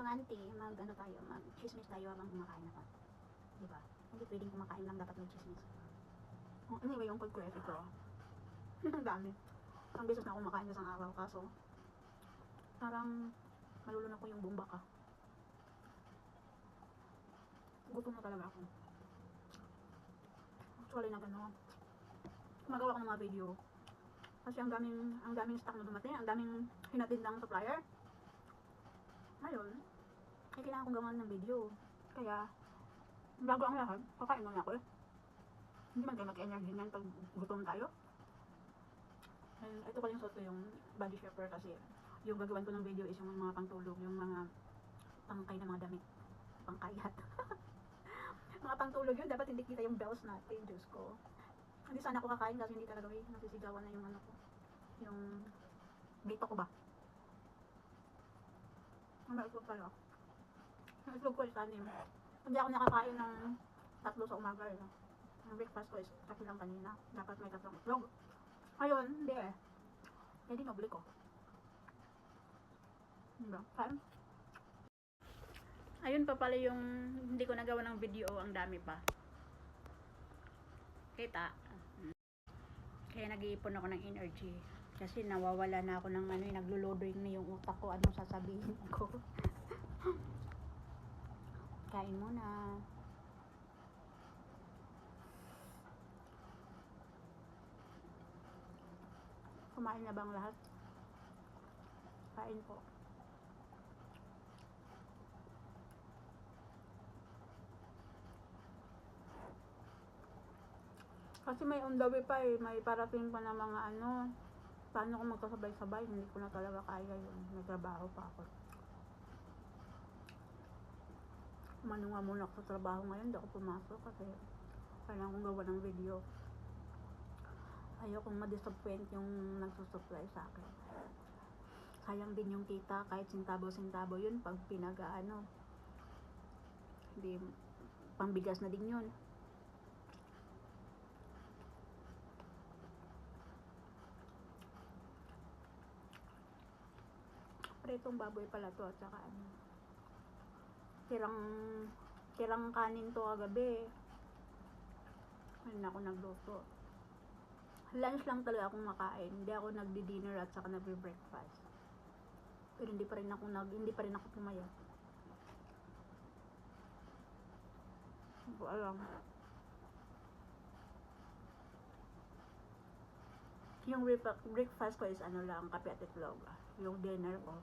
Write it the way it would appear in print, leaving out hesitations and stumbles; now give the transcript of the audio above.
mga auntie, ano tayo, mag-chismis tayo habang kumakain ako. Diba? Hindi pwedeng kumakain lang, dapat may chismis. Anyway, yung food ko, ito. Ang dami. Ang beses na ako kumakain sa isang araw, kaso parang malulunok ko yung buong baka. Gutom na talaga ako. Actually, gumagawa ko ng mga video. Kasi ang daming stock na dumating, ang daming hinatid ng supplier. Ngayon, ay kailangan kong gawan ng video. Kaya, bago ang lahat, kakain muna ako eh. Hindi man tayo mag-energy niyan pag gutom tayo. And ito pa yung suot ko yung body shaper kasi yung gagawin ko ng video is yung mga pangtulog, yung mga pangkay na mga damit. Pangkayat. Mga pangtulog yun, dapat hindi kita yung bells natin, Diyos ko. Hindi sana ako kakain kasi hindi talaga nasisigawan na yung ano ko. Yung bito ko ba? Ang itlog pala. Ang itlog ko is anim. Hindi ako nakakain ng 3 sa umaga eh. Ang breakfast ko is kasi lang kanina. Dapat may 3 itlog. Ayun, hindi eh. Hindi nobli ko. Diba? Kain? Ayun pa pala yung hindi ko nagawa ng video. Ang dami pa. Kita. Kaya nag-iipon ako ng energy. Kasi nawawala na ako ng ano, naglo-loading na yung utak ko. Anong sasabihin ko? Kain muna. Kumain na bang lahat? Kain po. Kasi may on the way pa eh. May parating pa na mga ano. Paano ko magkasabay-sabay? Hindi ko na talaga kaya yun. May trabaho pa ako. Umano nga muna ako sa trabaho ngayon. Hindi ako pumasok kasi kailangan kong gawa ng video. Ayokong ma-disappoint yung nagsusupply sa akin. Sayang din yung kita kahit sintabo-sintabo yun pag pinag-ano. Hindi, pangbigas na din yun. Pritong baboy pala to at saka ano. Tirang kanin to kagabi. Ayun ako nagluto. Lunch lang talaga akong makain. Hindi ako nagdi-dinner at saka nagbe-breakfast. Pero hindi pa rin ako pumayat. Hindi ko alam. Yung breakfast ko is ano lang, kape at itlog. Yung dinner ko